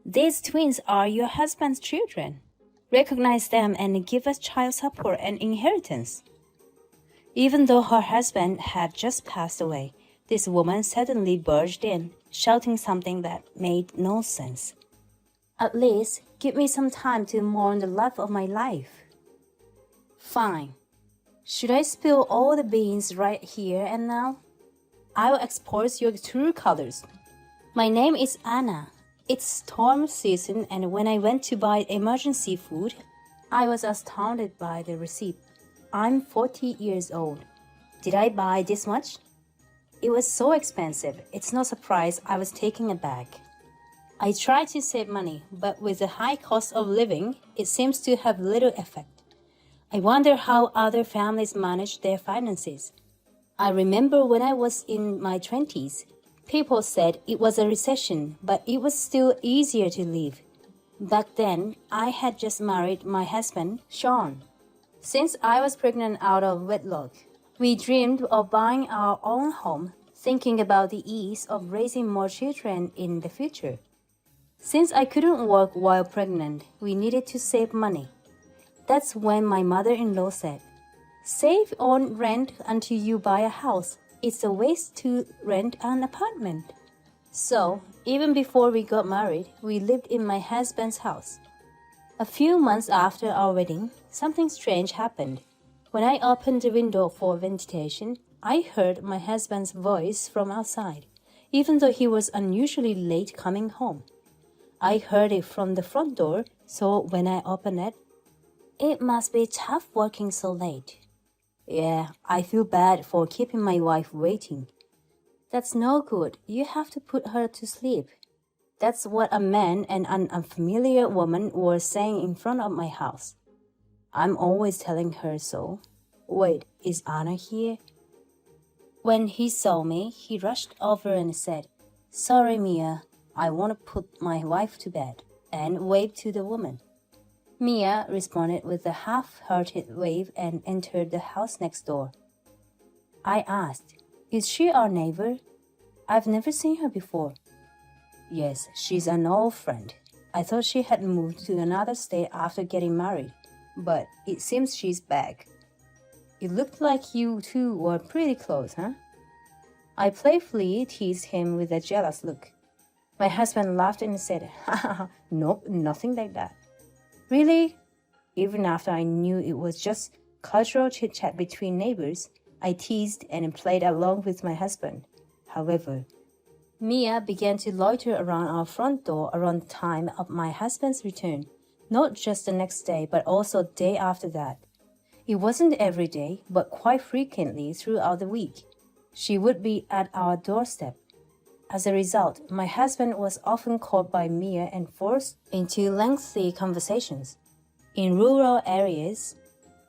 These twins are your husband's children. Recognize them and give us child support and inheritance." Even though her husband had just passed away, this woman suddenly barged in, shouting something that made no sense. "At least, give me some time to mourn the love of my life." "Fine. Should I spill all the beans right here and now? I'll expose your true colors. My name is Anna. It's storm season, and when I went to buy emergency food, I was astounded by the receipt. I'm 40 years old. Did I buy this much? It was so expensive. It's no surprise I was taken aback. I tried to save money, but with the high cost of living, it seems to have little effect. I wonder how other families manage their finances. I remember when I was in my 20s, people said it was a recession, but it was still easier to live. Back then, I had just married my husband, Sean. Since I was pregnant out of wedlock, we dreamed of buying our own home, thinking about the ease of raising more children in the future. Since I couldn't work while pregnant, we needed to save money. That's when my mother-in-law said, "Save on rent until you buy a house. It's a waste to rent an apartment." So, even before we got married, we lived in my husband's house. A few months after our wedding, something strange happened. When I opened the window for ventilation, I heard my husband's voice from outside, even though he was unusually late coming home. I heard it from the front door, so when I opened it, "It must be tough working so late." "Yeah, I feel bad for keeping my wife waiting." "That's no good. You have to put her to sleep." That's what a man and an unfamiliar woman were saying in front of my house. I'm always telling her so. Wait, is Anna here? When he saw me, he rushed over and said, "Sorry, Mia, I want to put my wife to bed," and waved to the woman. Mia responded with a half-hearted wave and entered the house next door. I asked, "Is she our neighbor? I've never seen her before." "Yes, she's an old friend. I thought she had moved to another state after getting married, but it seems she's back. It looked like you two were pretty close, huh?" I playfully teased him with a jealous look. My husband laughed and said, "Ha, nope, nothing like that." "Really?" Even after I knew it was just casual chit-chat between neighbors, I teased and played along with my husband. However, Mia began to loiter around our front door around the time of my husband's return, not just the next day, but also the day after that. It wasn't every day, but quite frequently throughout the week. She would be at our doorstep. As a result, my husband was often caught by Mia and forced into lengthy conversations. In rural areas,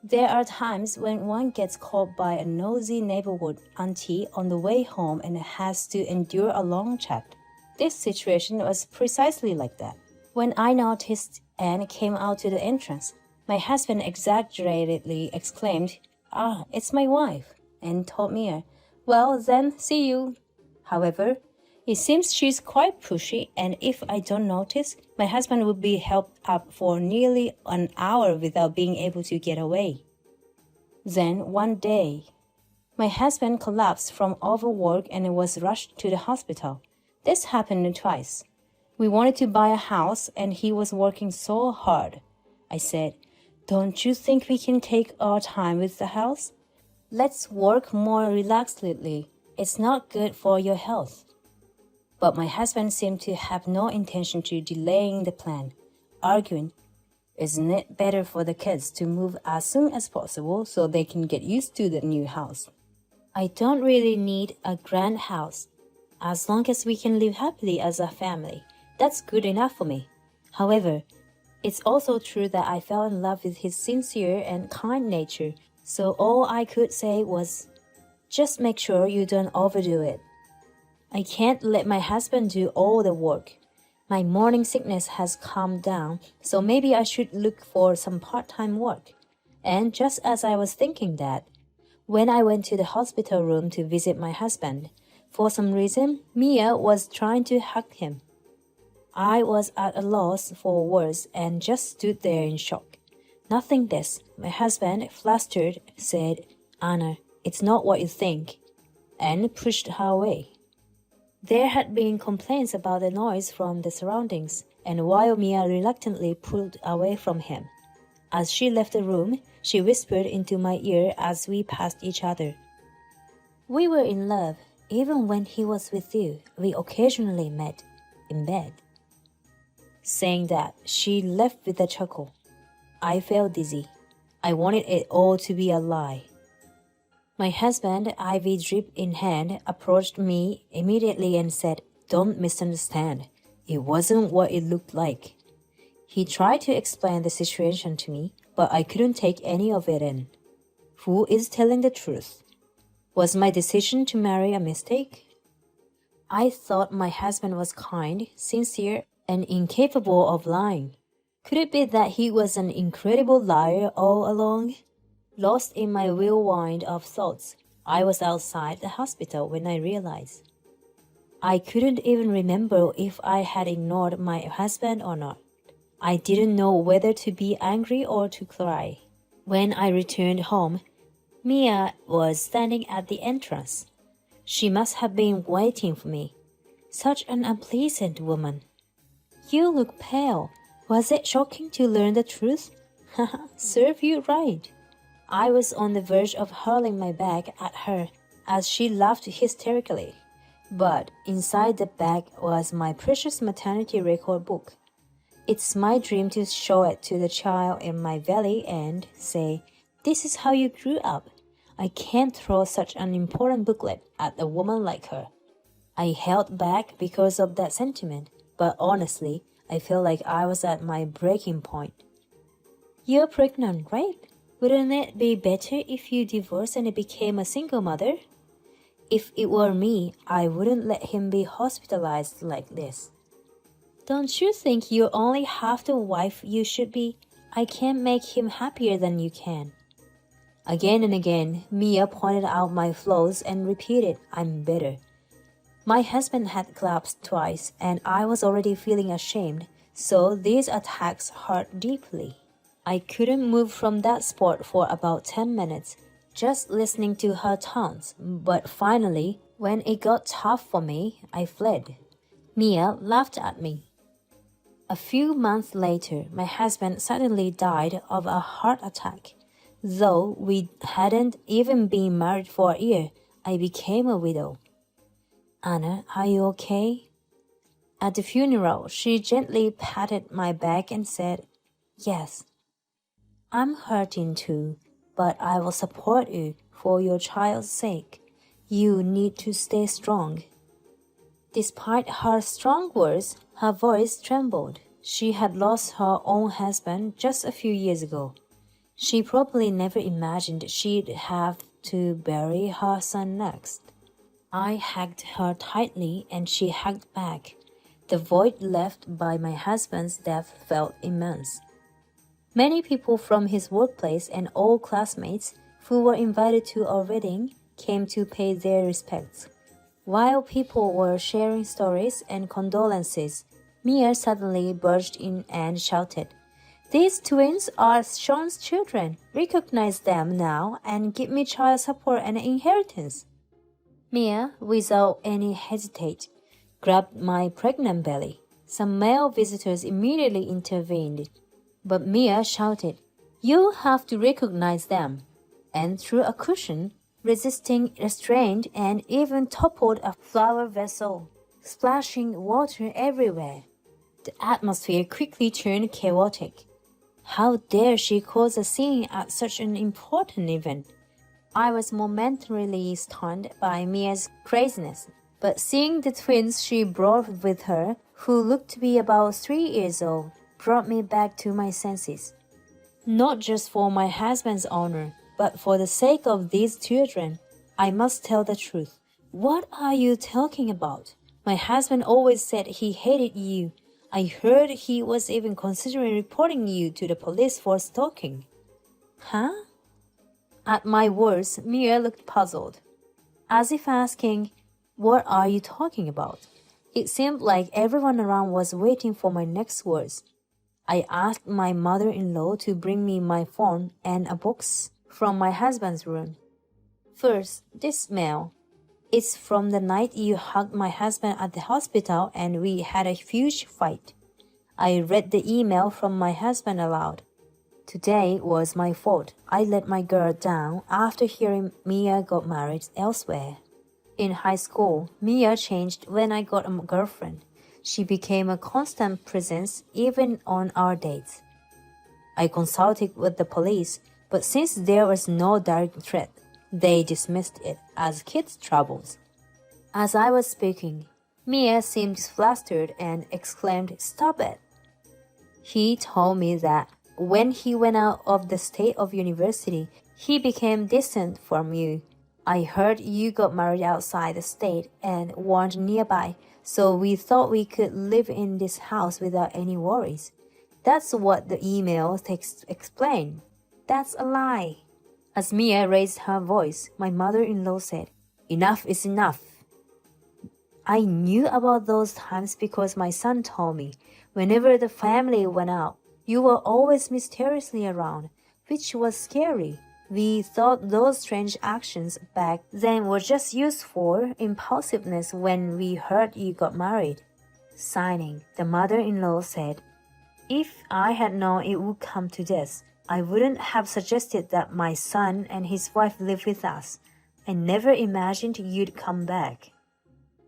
there are times when one gets caught by a nosy neighborhood auntie on the way home and has to endure a long chat. This situation was precisely like that. When I noticed Anne came out to the entrance, my husband exaggeratedly exclaimed, "Ah, it's my wife," and told Mia, "Well then, see you." However, it seems she's quite pushy, and if I don't notice, my husband would be held up for nearly an hour without being able to get away. Then one day, my husband collapsed from overwork and was rushed to the hospital. This happened twice. We wanted to buy a house, and he was working so hard. I said, "Don't you think we can take our time with the house? Let's work more relaxedly. It's not good for your health." But my husband seemed to have no intention to delaying the plan, arguing, "Isn't it better for the kids to move as soon as possible so they can get used to the new house?" I don't really need a grand house. As long as we can live happily as a family, that's good enough for me. However, it's also true that I fell in love with his sincere and kind nature, so all I could say was, "Just make sure you don't overdo it." I can't let my husband do all the work. My morning sickness has calmed down, so maybe I should look for some part-time work. And just as I was thinking that, when I went to the hospital room to visit my husband, for some reason, Mia was trying to hug him. I was at a loss for words and just stood there in shock. Nothing this, my husband, flustered, said, Anna, it's not what you think, and pushed her away. There had been complaints about the noise from the surroundings, and while Mia reluctantly pulled away from him, as she left the room, she whispered into my ear as we passed each other. We were in love. Even when he was with you, we occasionally met in bed. Saying that, she left with a chuckle. I felt dizzy. I wanted it all to be a lie. My husband, IV drip in hand, approached me immediately and said, Don't misunderstand. It wasn't what it looked like. He tried to explain the situation to me, but I couldn't take any of it in. Who is telling the truth? Was my decision to marry a mistake? I thought my husband was kind, sincere, and incapable of lying. Could it be that he was an incredible liar all along? Lost in my whirlwind of thoughts, I was outside the hospital when I realized. I couldn't even remember if I had ignored my husband or not. I didn't know whether to be angry or to cry. When I returned home, Mia was standing at the entrance. She must have been waiting for me. Such an unpleasant woman. You look pale. Was it shocking to learn the truth? Serve you right. I was on the verge of hurling my bag at her as she laughed hysterically. But inside the bag was my precious maternity record book. It's my dream to show it to the child in my belly and say, This is how you grew up. I can't throw such an important booklet at a woman like her. I held back because of that sentiment, but honestly, I felt like I was at my breaking point. You're pregnant, right? Wouldn't it be better if you divorced and became a single mother? If it were me, I wouldn't let him be hospitalized like this. Don't you think you're only half the wife you should be? I can't make him happier than you can. Again and again, Mia pointed out my flaws and repeated, I'm better. My husband had collapsed twice, and I was already feeling ashamed, so these attacks hurt deeply. I couldn't move from that spot for about 10 minutes, just listening to her taunts, but finally, when it got tough for me, I fled. Mia laughed at me. A few months later, my husband suddenly died of a heart attack. Though we hadn't even been married for a year, I became a widow. Anna, are you okay? At the funeral, she gently patted my back and said, Yes. I'm hurting too, but I will support you for your child's sake. You need to stay strong. Despite her strong words, her voice trembled. She had lost her own husband just a few years ago. She probably never imagined she'd have to bury her son next. I hugged her tightly and she hugged back. The void left by my husband's death felt immense. Many people from his workplace and old classmates who were invited to our wedding came to pay their respects. While people were sharing stories and condolences, Mia suddenly burst in and shouted, These twins are Sean's children. Recognize them now and give me child support and inheritance. Mia, without any hesitate, grabbed my pregnant belly. Some male visitors immediately intervened. But Mia shouted, You have to recognize them, and threw a cushion, resisting restraint, and even toppled a flower vessel, splashing water everywhere. The atmosphere quickly turned chaotic. How dare she cause a scene at such an important event? I was momentarily stunned by Mia's craziness, but seeing the twins she brought with her, who looked to be about 3 years old, brought me back to my senses. Not just for my husband's honor, but for the sake of these children, I must tell the truth. What are you talking about? My husband always said he hated you. I heard he was even considering reporting you to the police for stalking. Huh? At my words, Mia looked puzzled, as if asking, What are you talking about? It seemed like everyone around was waiting for my next words. I asked my mother-in-law to bring me my phone and a box from my husband's room. First, this mail. It's from the night you hugged my husband at the hospital and we had a huge fight. I read the email from my husband aloud. Today was my fault. I let my girl down after hearing Mia got married elsewhere. In high school, Mia changed when I got a girlfriend. She became a constant presence even on our dates. I consulted with the police, but since there was no direct threat, they dismissed it as kids' troubles. As I was speaking, Mia seemed flustered and exclaimed, "Stop it!" He told me that when he went out of the state of university, he became distant from you. I heard you got married outside the state and weren't nearby, so we thought we could live in this house without any worries. That's what the email text explained. That's a lie. As Mia raised her voice, my mother-in-law said, "Enough is enough." I knew about those times because my son told me. Whenever the family went out, you were always mysteriously around, which was scary. We thought those strange actions back then were just used for impulsiveness when we heard you got married. Signing, the mother-in-law said, "If I had known it would come to this, I wouldn't have suggested that my son and his wife live with us. I never imagined you'd come back."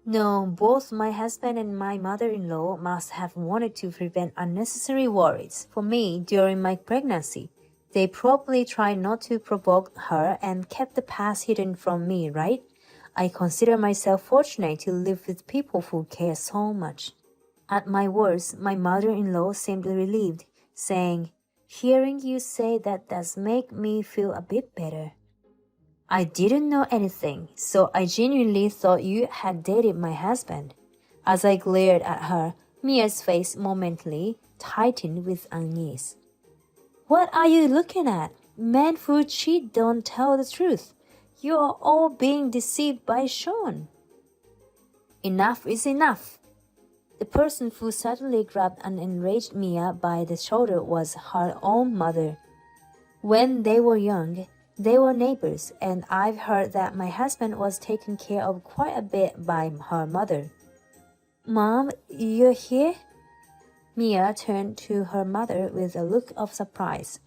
No, both my husband and my mother-in-law must have wanted to prevent unnecessary worries for me during my pregnancy. They probably tried not to provoke her and kept the past hidden from me, right? I consider myself fortunate to live with people who care so much. At my words, my mother-in-law seemed relieved, saying, "Hearing you say that does make me feel a bit better." I didn't know anything, so I genuinely thought you had dated my husband. As I glared at her, Mia's face momentarily tightened with unease. "What are you looking at? Men who cheat don't tell the truth. You are all being deceived by Sean." Enough is enough. The person who suddenly grabbed an enraged Mia by the shoulder was her own mother. When they were young, they were neighbors, and I've heard that my husband was taken care of quite a bit by her mother. "Mom, you're here?" Mia turned to her mother with a look of surprise.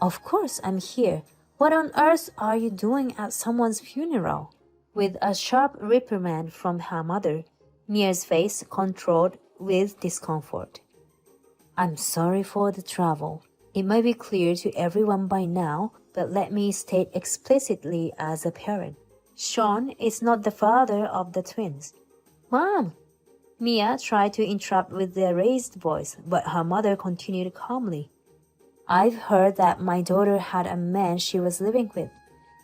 "Of course I'm here. What on earth are you doing at someone's funeral?" With a sharp reprimand from her mother, Mia's face controlled with discomfort. "I'm sorry for the trouble. It may be clear to everyone by now, but let me state explicitly as a parent. Sean is not the father of the twins." "Mom!" Mia tried to interrupt with a raised voice, but her mother continued calmly. "I've heard that my daughter had a man she was living with.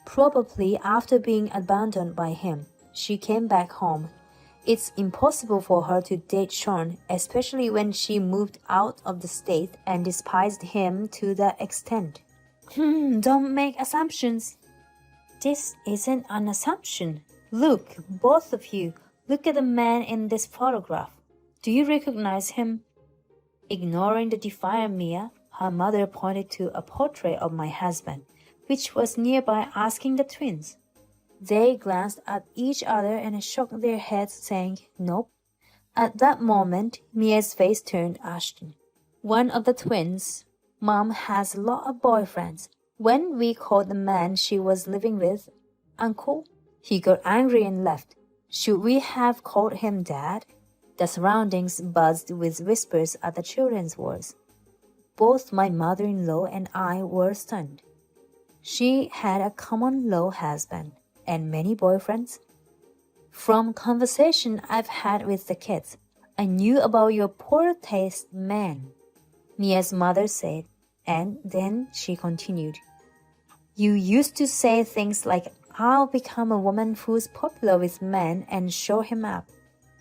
Probably after being abandoned by him, she came back home. It's impossible for her to date Sean, especially when she moved out of the state and despised him to that extent." Don't make assumptions." "This isn't an assumption. Look, both of you, look at the man in this photograph. Do you recognize him?" Ignoring the defiant Mia, her mother pointed to a portrait of my husband, which was nearby, asking the twins. They glanced at each other and shook their heads, saying, "Nope." At that moment, Mia's face turned ashen. One of the twins, "Mom has a lot of boyfriends. When we called the man she was living with Uncle, he got angry and left. Should we have called him Dad?" The surroundings buzzed with whispers at the children's words. Both my mother-in-law and I were stunned. She had a common law husband and many boyfriends. "From conversation I've had with the kids, I knew about your poor taste man," Mia's mother said, and then she continued. "You used to say things like, 'I'll become a woman who's popular with men and show him up.'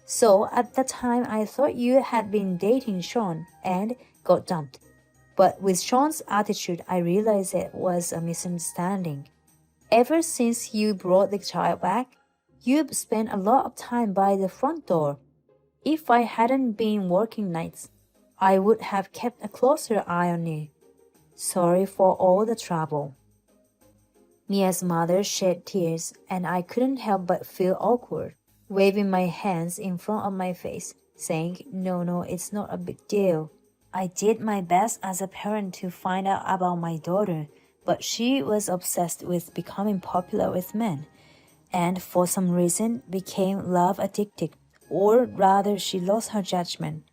So at the time I thought you had been dating Sean and got dumped. But with Sean's attitude, I realized it was a misunderstanding. Ever since you brought the child back, you've spent a lot of time by the front door. If I hadn't been working nights, I would have kept a closer eye on you. Sorry for all the trouble." Mia's mother shed tears, and I couldn't help but feel awkward, waving my hands in front of my face, saying, No, it's not a big deal. I did my best as a parent to find out about my daughter, but she was obsessed with becoming popular with men, and for some reason became love addicted, or rather she lost her judgment.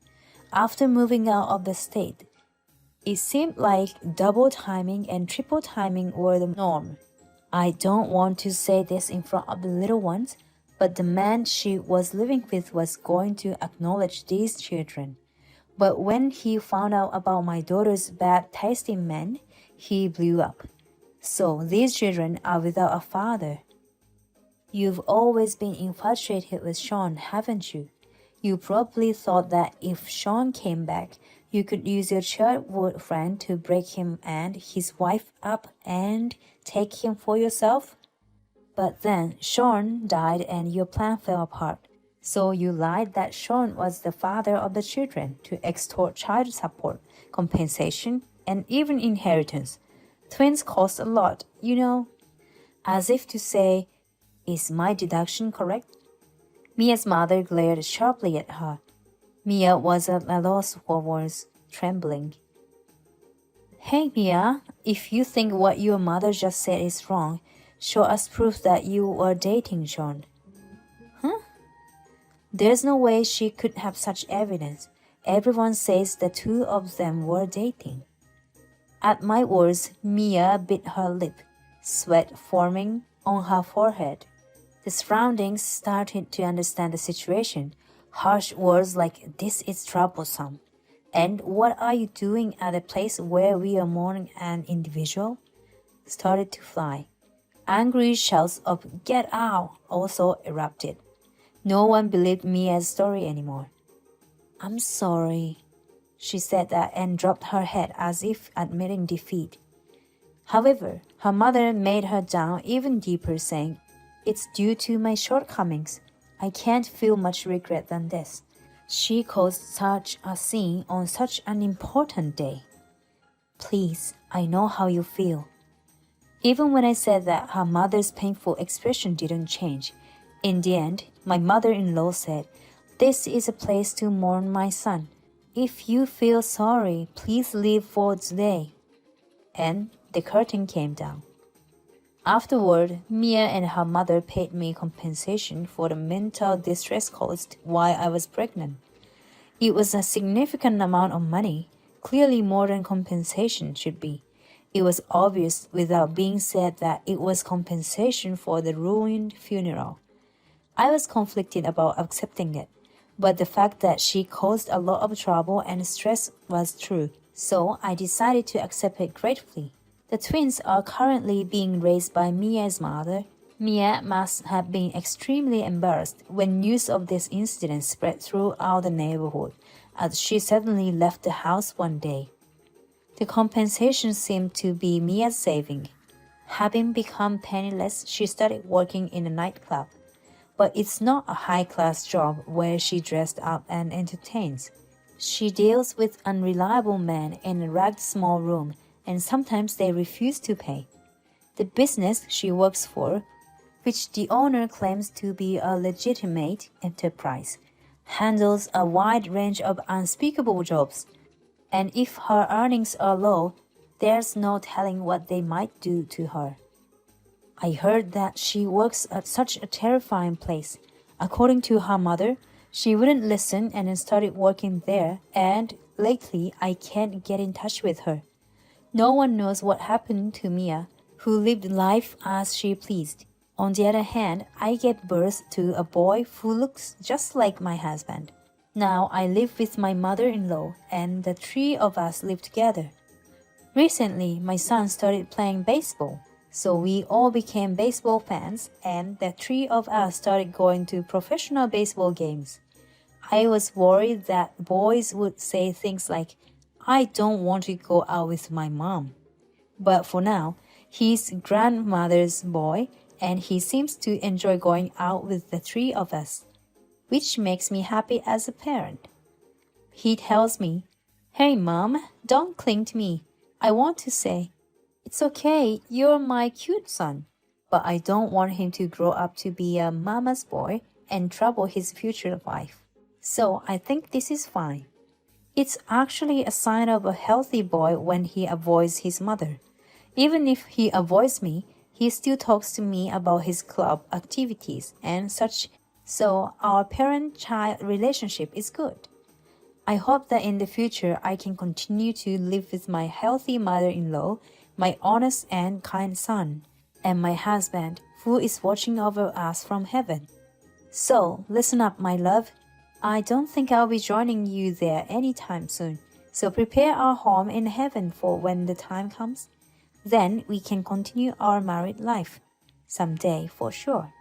After moving out of the state, it seemed like double timing and triple timing were the norm. I don't want to say this in front of the little ones, but the man she was living with was going to acknowledge these children. But when he found out about my daughter's bad taste in men, he blew up. So these children are without a father. You've always been infatuated with Sean, haven't you? You probably thought that if Sean came back, you could use your childhood friend to break him and his wife up and take him for yourself. But then Sean died and your plan fell apart. So you lied that Sean was the father of the children to extort child support, compensation, and even inheritance. Twins cost a lot, you know. As if to say, is my deduction correct? Mia's mother glared sharply at her. Mia was at a loss for words, trembling. Hey, Mia, if you think what your mother just said is wrong, show us proof that you were dating Sean. Huh? There's no way she could have such evidence. Everyone says the two of them were dating. At my words, Mia bit her lip, sweat forming on her forehead. The surroundings started to understand the situation. Harsh words like, "This is troublesome," and "What are you doing at a place where we are mourning an individual?" started to fly. Angry shouts of "Get out!" also erupted. No one believed Mia's story anymore. "I'm sorry," she said that and dropped her head as if admitting defeat. However, her mother made her down even deeper, saying, "It's due to my shortcomings. I can't feel much regret than this. She caused such a scene on such an important day. Please, I know how you feel." Even when I said that, her mother's painful expression didn't change. In the end, my mother-in-law said, "This is a place to mourn my son. If you feel sorry, please leave for today." And the curtain came down. Afterward, Mia and her mother paid me compensation for the mental distress caused while I was pregnant. It was a significant amount of money, clearly more than compensation should be. It was obvious without being said that it was compensation for the ruined funeral. I was conflicted about accepting it, but the fact that she caused a lot of trouble and stress was true, so I decided to accept it gratefully. The twins are currently being raised by Mia's mother. Mia must have been extremely embarrassed when news of this incident spread throughout the neighborhood, as she suddenly left the house one day. The compensation seemed to be Mia's saving. Having become penniless, she started working in a nightclub. But it's not a high-class job where she dressed up and entertains. She deals with unreliable men in a ragged small room, and sometimes they refuse to pay. The business she works for, which the owner claims to be a legitimate enterprise, handles a wide range of unspeakable jobs, and if her earnings are low, there's no telling what they might do to her. I heard that she works at such a terrifying place. According to her mother, she wouldn't listen and started working there, and lately I can't get in touch with her. No one knows what happened to Mia, who lived life as she pleased. On the other hand, I gave birth to a boy who looks just like my husband. Now I live with my mother-in-law, and the three of us live together. Recently, my son started playing baseball, so we all became baseball fans, and the three of us started going to professional baseball games. I was worried that boys would say things like, "I don't want to go out with my mom." But for now, he's grandmother's boy, and he seems to enjoy going out with the three of us. which makes me happy as a parent. He tells me, "Hey mom, don't cling to me." I want to say, "It's okay, you're my cute son." But I don't want him to grow up to be a mama's boy and trouble his future wife. So I think this is fine. It's actually a sign of a healthy boy when he avoids his mother. Even if he avoids me, he still talks to me about his club activities and such, so our parent-child relationship is good. I hope that in the future I can continue to live with my healthy mother-in-law, my honest and kind son, and my husband who is watching over us from heaven. So, listen up, my love. I don't think I'll be joining you there anytime soon, so prepare our home in heaven for when the time comes. Then we can continue our married life. Someday, for sure.